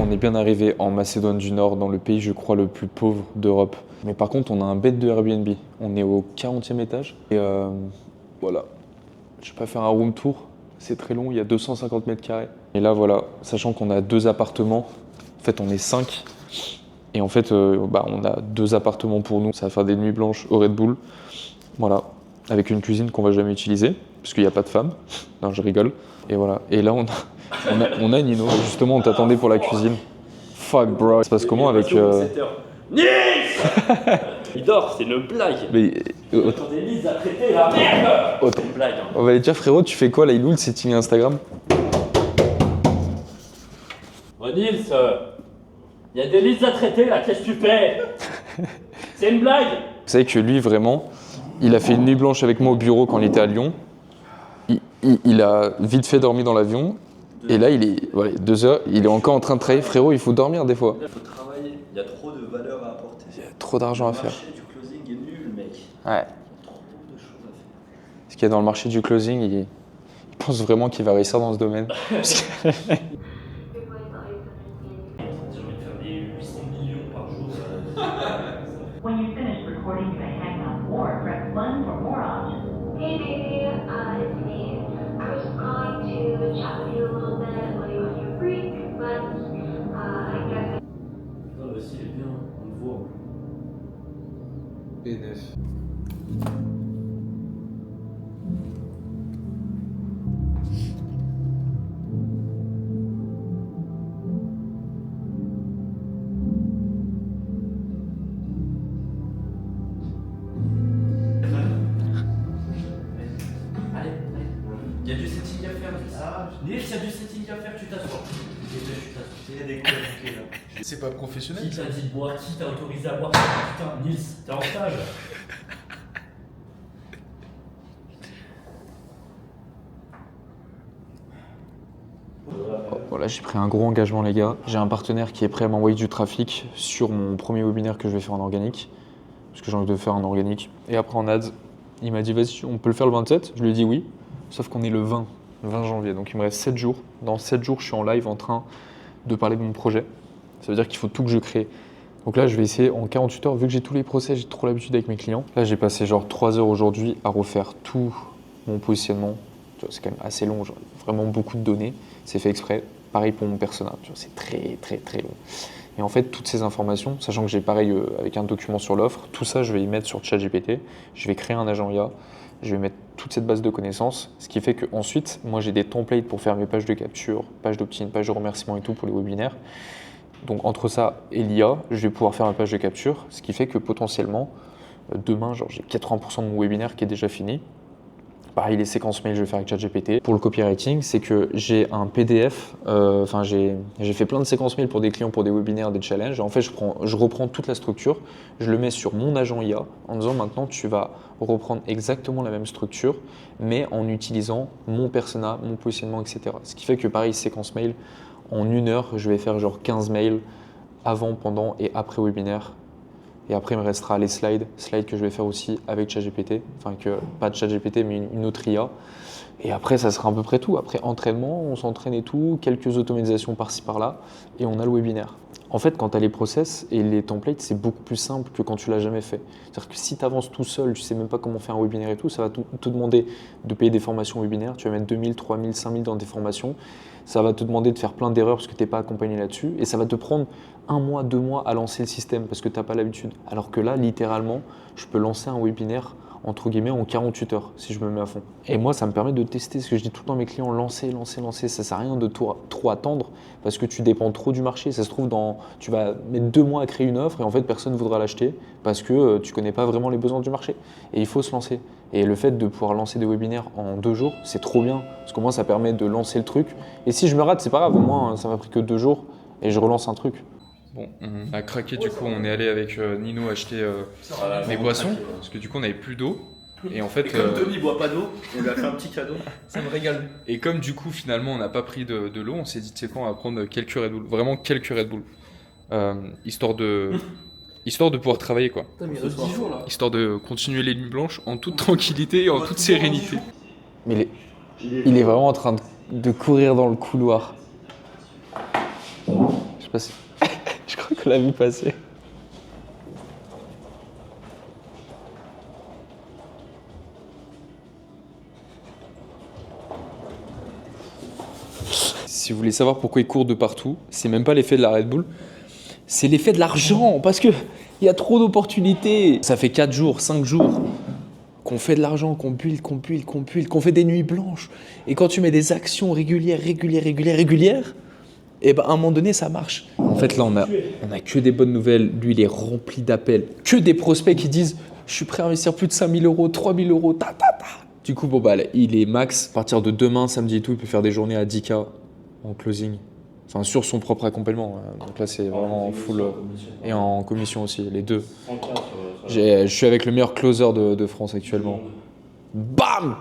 On est bien arrivé en Macédoine du Nord, dans le pays, je crois, le plus pauvre d'Europe. Mais par contre, on a un bête de Airbnb. On est au 40e étage. Et voilà. Je vais pas faire un room tour. C'est très long, il y a 250 mètres carrés. Et là, voilà, sachant qu'on a 2 appartements. En fait, on est 5. Et en fait, on a 2 appartements pour nous. Ça va faire des nuits blanches au Red Bull. Voilà. Avec une cuisine qu'on va jamais utiliser. Parce qu'il n'y a pas de femme. Non, je rigole. Et voilà. Et là, on a Nino. Justement, on t'attendait pour la cuisine. Fuck, bro. Ça se passe comment avec. Nils Il dort, c'est une blague. Mais. Attendez, Nils a traité la merde. C'est une blague. Hein. On va aller dire, frérot, tu fais quoi là? Il est où le setting Instagram? Oh Nils, y a des listes à traiter là, qu'est-ce que tu fais? C'est une blague. Vous savez que lui, vraiment, il a fait une nuit blanche avec moi au bureau quand il était à Lyon. Il a vite fait dormi dans l'avion. Et là, il est 2 heures, il est encore en train de travailler. Frérot, il faut dormir des fois. Il faut travailler, il y a trop de valeur à apporter. Il y a trop d'argent à faire. Le marché du closing est nul, mec. Ouais. Trop de choses à faire. Ce qu'il y a dans le marché du closing, il pense vraiment qu'il va réussir dans ce domaine. J'ai envie de faire des 800 millions par jour. When you finish recording, you may hang up or press 1 for more options. Hey baby, it's me. I was calling to chat with you a little bit while you on your break, but I guess Non, le style est bien, on le voit. B9. Allez. Il y a du setting à faire. Nils, il y a du setting à faire, tu t'assois. Il y a des coups à manquer là. C'est pas professionnel. Qui t'a dit de boire? Qui t'a autorisé à boire? Putain, Nils, t'es en stage. Voilà, j'ai pris un gros engagement, les gars. J'ai un partenaire qui est prêt à m'envoyer du trafic sur mon premier webinaire que je vais faire en organique. Parce que j'ai envie de faire en organique. Et après en ads, il m'a dit vas-y, on peut le faire le 27. Je lui ai dit oui. Sauf qu'on est le 20 janvier. Donc il me reste 7 jours. Dans 7 jours, je suis en live en train de parler de mon projet. Ça veut dire qu'il faut tout que je crée. Donc là, je vais essayer en 48 heures, vu que j'ai tous les procès, j'ai trop l'habitude avec mes clients. Là, j'ai passé genre 3 heures aujourd'hui à refaire tout mon positionnement. Tu vois, c'est quand même assez long, genre, vraiment beaucoup de données. C'est fait exprès. Pareil pour mon persona, tu vois, c'est très très très long. Et en fait, toutes ces informations, sachant que j'ai pareil avec un document sur l'offre, tout ça, je vais y mettre sur ChatGPT. Je vais créer un agent IA. Je vais mettre toute cette base de connaissances, ce qui fait qu'ensuite, moi, j'ai des templates pour faire mes pages de capture, pages d'opt-in, pages de remerciement et tout pour les webinaires. Donc entre ça et l'IA, je vais pouvoir faire ma page de capture, ce qui fait que potentiellement, demain, genre, j'ai 80% de mon webinaire qui est déjà fini. Pareil, les séquences mail, je vais faire avec ChatGPT. Pour le copywriting, c'est que j'ai un PDF, j'ai fait plein de séquences mail pour des clients, pour des webinaires, des challenges. Et en fait, je reprends toute la structure, je le mets sur mon agent IA en disant maintenant, tu vas reprendre exactement la même structure, mais en utilisant mon persona, mon positionnement, etc. Ce qui fait que pareil, séquence mail, en 1 heure, je vais faire genre 15 mails avant, pendant et après webinaire. Et après, il me restera les slides que je vais faire aussi avec ChatGPT. Enfin, pas de ChatGPT, mais une autre IA. Et après, ça sera à peu près tout. Après, entraînement, on s'entraîne et tout, quelques automatisations par-ci, par-là, et on a le webinaire. En fait, quand tu as les process et les templates, c'est beaucoup plus simple que quand tu l'as jamais fait. C'est-à-dire que si tu avances tout seul, tu sais même pas comment faire un webinaire et tout, ça va te demander de payer des formations webinaires. Tu vas mettre 2000, 3000, 5000 dans tes formations. Ça va te demander de faire plein d'erreurs parce que tu n'es pas accompagné là-dessus. Et ça va te prendre 1 mois, 2 mois à lancer le système parce que tu n'as pas l'habitude. Alors que là, littéralement, je peux lancer un webinaire entre guillemets en 48 heures si je me mets à fond. Et moi, ça me permet de tester ce que je dis tout le temps à mes clients, lancer. Ça sert à rien de trop attendre parce que tu dépends trop du marché. Ça se trouve, tu vas mettre 2 mois à créer une offre et en fait, personne ne voudra l'acheter parce que tu ne connais pas vraiment les besoins du marché. Et il faut se lancer. Et le fait de pouvoir lancer des webinaires en 2 jours, c'est trop bien parce qu'au moins, ça permet de lancer le truc. Et si je me rate, c'est pas grave, au moins, ça m'a pris que 2 jours et je relance un truc. Bon, on a craqué, du coup, on est allé avec Nino acheter mes boissons parce que du coup, on n'avait plus d'eau. Et en fait, comme Tony boit pas d'eau, on lui a fait un petit cadeau. Ça me régale. Et comme du coup, finalement, on n'a pas pris de l'eau, on s'est dit, tu sais quoi, on va prendre quelques Red Bull, vraiment quelques Red Bull, histoire de pouvoir travailler, quoi. Putain, mais il reste 10 jours là. Histoire de continuer les nuits blanches en toute tranquillité et en toute sérénité. Mais il est vraiment en train de courir dans le couloir. Je sais pas si... Je crois qu'on l'a vu passer. Si vous voulez savoir pourquoi ils courent de partout, c'est même pas l'effet de la Red Bull, c'est l'effet de l'argent, parce que il y a trop d'opportunités. Ça fait 4 jours, 5 jours qu'on fait de l'argent, qu'on build, qu'on fait des nuits blanches. Et quand tu mets des actions régulières, et ben à un moment donné, ça marche. En fait, là, on a que des bonnes nouvelles. Lui, il est rempli d'appels. Que des prospects qui disent « Je suis prêt à investir plus de 5 000 euros, 3 000 euros, ta. » Du coup, bon, bah, il est max. À partir de demain, samedi et tout, il peut faire des journées à 10K en closing. Enfin, sur son propre accompagnement. Donc là, c'est vraiment full. Et en commission aussi, les deux. Je suis avec le meilleur closer de France actuellement. Bam!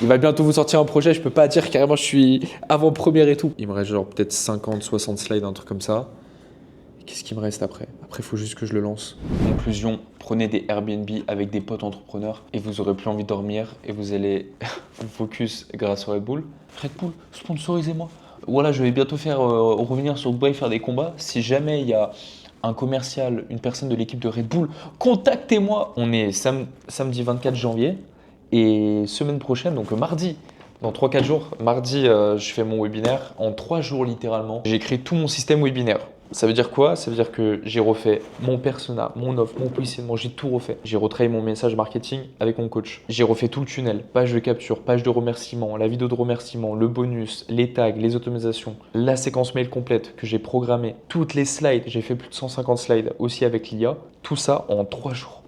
Il va bientôt vous sortir un projet, je peux pas dire carrément je suis avant-première et tout. Il me reste genre peut-être 50, 60 slides, un truc comme ça. Qu'est-ce qui me reste après? Après, il faut juste que je le lance. Conclusion, prenez des Airbnb avec des potes entrepreneurs et vous aurez plus envie de dormir et vous allez vous focus grâce au Red Bull. Red Bull, sponsorisez-moi. Voilà, je vais bientôt revenir sur Dubaï, faire des combats. Si jamais il y a un commercial, une personne de l'équipe de Red Bull, contactez-moi. On est samedi 24 janvier et semaine prochaine, donc mardi, dans 3-4 jours, mardi, je fais mon webinaire. En 3 jours littéralement, j'ai créé tout mon système webinaire. Ça veut dire quoi? Ça veut dire que j'ai refait mon persona, mon offre, mon positionnement, j'ai tout refait. J'ai retravaillé mon message marketing avec mon coach. J'ai refait tout le tunnel, page de capture, page de remerciement, la vidéo de remerciement, le bonus, les tags, les automatisations, la séquence mail complète que j'ai programmée, toutes les slides. J'ai fait plus de 150 slides aussi avec l'IA. Tout ça en 3 jours.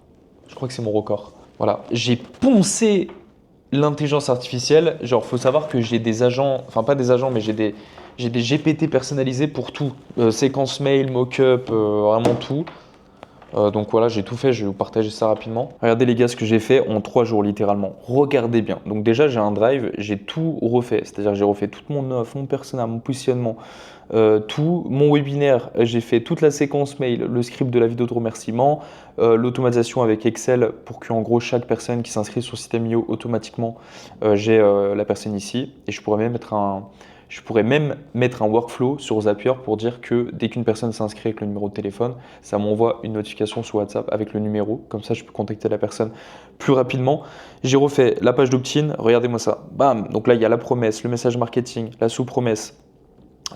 Je crois que c'est mon record. Voilà, j'ai poncé l'intelligence artificielle. Genre, faut savoir que j'ai des agents, enfin pas des agents, mais j'ai des GPT personnalisés pour tout. Séquence mail, mock-up, vraiment tout. Donc voilà, j'ai tout fait, je vais vous partager ça rapidement. Regardez les gars ce que j'ai fait en 3 jours littéralement. Regardez bien. Donc déjà j'ai un drive, j'ai tout refait. C'est-à-dire que j'ai refait toute mon offre, mon persona, mon positionnement, tout mon webinaire. J'ai fait toute la séquence mail, le script de la vidéo de remerciement, l'automatisation avec Excel pour qu'en gros chaque personne qui s'inscrit sur System.io automatiquement, j'ai la personne ici. Et je pourrais même mettre un workflow sur Zapier pour dire que dès qu'une personne s'inscrit avec le numéro de téléphone, ça m'envoie une notification sur WhatsApp avec le numéro. Comme ça, je peux contacter la personne plus rapidement. J'ai refait la page d'opt-in. Regardez-moi ça. Bam! Donc là, il y a la promesse, le message marketing, la sous-promesse,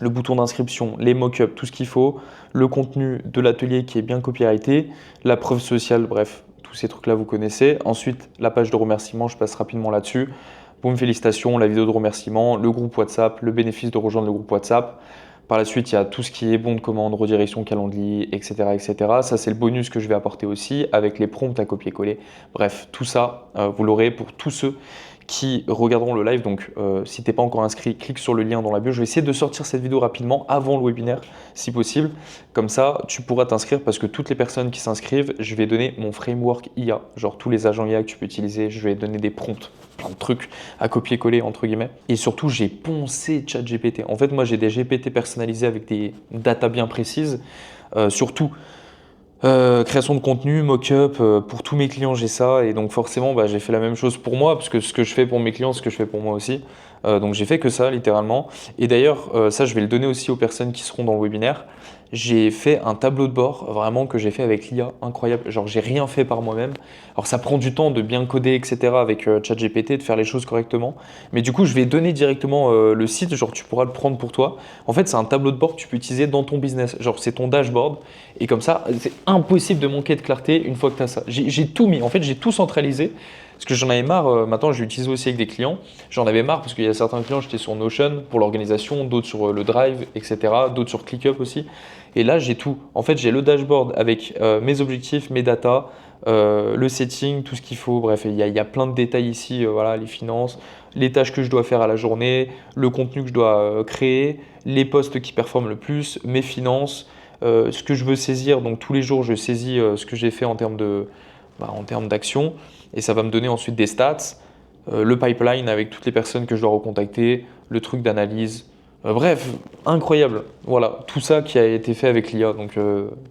le bouton d'inscription, les mock-ups, tout ce qu'il faut, le contenu de l'atelier qui est bien copyrighté, la preuve sociale, bref, tous ces trucs-là, vous connaissez. Ensuite, la page de remerciement, je passe rapidement là-dessus. Boum, félicitations, la vidéo de remerciement, le groupe WhatsApp, le bénéfice de rejoindre le groupe WhatsApp. Par la suite, il y a tout ce qui est bon de commande, redirection, calendrier, etc. etc. Ça, c'est le bonus que je vais apporter aussi avec les prompts à copier-coller. Bref, tout ça, vous l'aurez pour tous ceux qui regarderont le live. Donc, si tu n'es pas encore inscrit, clique sur le lien dans la bio. Je vais essayer de sortir cette vidéo rapidement avant le webinaire, si possible. Comme ça, tu pourras t'inscrire parce que toutes les personnes qui s'inscrivent, je vais donner mon framework IA. Genre tous les agents IA que tu peux utiliser, je vais donner des prompts, plein de trucs à copier-coller, entre guillemets. Et surtout, j'ai poncé ChatGPT. En fait, moi, j'ai des GPT personnalisés avec des data bien précises. Surtout, création de contenu, mock-up, pour tous mes clients j'ai ça et donc forcément j'ai fait la même chose pour moi parce que ce que je fais pour mes clients, c'est ce que je fais pour moi aussi. Donc j'ai fait que ça littéralement et d'ailleurs ça je vais le donner aussi aux personnes qui seront dans le webinaire. J'ai fait un tableau de bord vraiment que j'ai fait avec l'IA, incroyable, genre j'ai rien fait par moi-même. Alors ça prend du temps de bien coder etc avec ChatGPT, de faire les choses correctement, mais du coup je vais donner directement le site, genre tu pourras le prendre pour toi. En fait c'est un tableau de bord que tu peux utiliser dans ton business, genre c'est ton dashboard et comme ça c'est impossible de manquer de clarté une fois que tu as ça. J'ai tout mis, en fait j'ai tout centralisé. Parce que j'en avais marre, maintenant je l'utilise aussi avec des clients, j'en avais marre parce qu'il y a certains clients, j'étais sur Notion pour l'organisation, d'autres sur le Drive, etc., d'autres sur ClickUp aussi. Et là j'ai tout, en fait j'ai le dashboard avec mes objectifs, mes datas, le setting, tout ce qu'il faut, bref, il y a plein de détails ici, voilà, les finances, les tâches que je dois faire à la journée, le contenu que je dois créer, les postes qui performent le plus, mes finances, ce que je veux saisir, donc tous les jours je saisis ce que j'ai fait en termes d'action. Et ça va me donner ensuite des stats, le pipeline avec toutes les personnes que je dois recontacter, le truc d'analyse. Bref, incroyable. Voilà, tout ça qui a été fait avec l'IA. Donc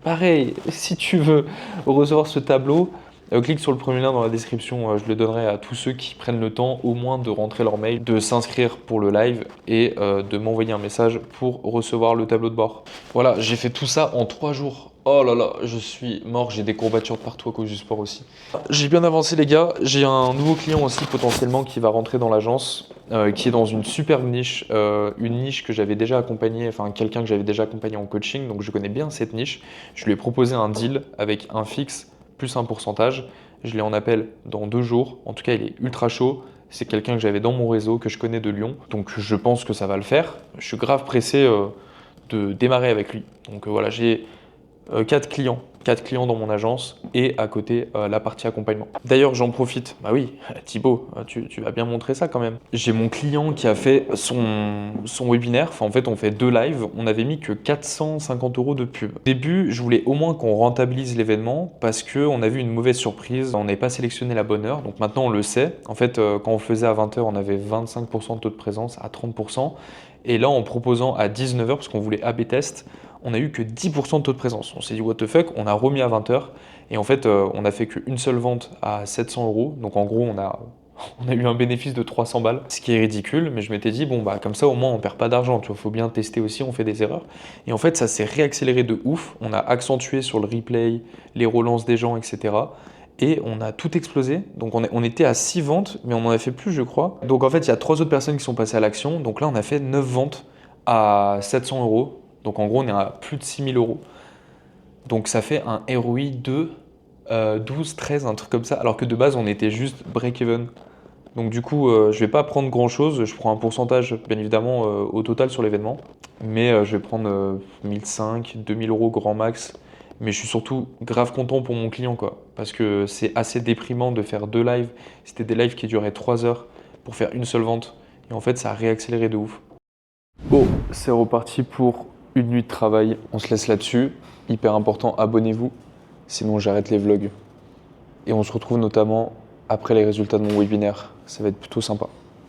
pareil, si tu veux recevoir ce tableau, Clique sur le premier lien dans la description, je le donnerai à tous ceux qui prennent le temps au moins de rentrer leur mail, de s'inscrire pour le live et de m'envoyer un message pour recevoir le tableau de bord. Voilà, j'ai fait tout ça en 3 jours. Oh là là, je suis mort, j'ai des courbatures de partout à cause du sport aussi. J'ai bien avancé les gars, j'ai un nouveau client aussi potentiellement qui va rentrer dans l'agence, qui est dans une superbe niche, une niche que j'avais déjà accompagnée, enfin quelqu'un que j'avais déjà accompagné en coaching, donc je connais bien cette niche. Je lui ai proposé un deal avec un fixe plus un pourcentage. Je l'ai en appel dans 2 jours. En tout cas, il est ultra chaud. C'est quelqu'un que j'avais dans mon réseau, que je connais de Lyon. Donc, je pense que ça va le faire. Je suis grave pressé de démarrer avec lui. Donc, voilà, j'ai 4 clients. 4 clients dans mon agence et à côté la partie accompagnement. D'ailleurs, j'en profite. Bah oui, Thibaut, tu vas bien montrer ça quand même. J'ai mon client qui a fait son webinaire. Enfin, en fait, on fait 2 lives. On avait mis que 450 € de pub. Au début, je voulais au moins qu'on rentabilise l'événement parce qu'on a vu une mauvaise surprise. On n'avait pas sélectionné la bonne heure. Donc maintenant, on le sait. En fait, quand on faisait à 20h, on avait 25% de taux de présence à 30%. Et là, en proposant à 19h, parce qu'on voulait A/B test, on a eu que 10% de taux de présence. On s'est dit what the fuck, on a remis à 20h et en fait on a fait qu'une seule vente à 700 €. Donc en gros on a eu un bénéfice de 300 balles, ce qui est ridicule, mais je m'étais dit bon bah comme ça au moins on perd pas d'argent, tu vois, faut bien tester aussi, on fait des erreurs. Et en fait ça s'est réaccéléré de ouf, on a accentué sur le replay, les relances des gens, etc. Et on a tout explosé. Donc on était à 6 ventes, mais on en a fait plus je crois. Donc en fait il y a 3 autres personnes qui sont passées à l'action. Donc là on a fait 9 ventes à 700 €. Donc en gros, on est à plus de 6 000 €. Donc ça fait un ROI de 12, 13, un truc comme ça. Alors que de base, on était juste break-even. Donc du coup, je vais pas prendre grand-chose. Je prends un pourcentage, bien évidemment, au total sur l'événement. Mais je vais prendre 1500, 2000 € grand max. Mais je suis surtout grave content pour mon client, quoi. Parce que c'est assez déprimant de faire 2 lives. C'était des lives qui duraient 3 heures pour faire une seule vente. Et en fait, ça a réaccéléré de ouf. Bon, c'est reparti pour une nuit de travail, on se laisse là-dessus. Hyper important, abonnez-vous, sinon j'arrête les vlogs. Et on se retrouve notamment après les résultats de mon webinaire, ça va être plutôt sympa.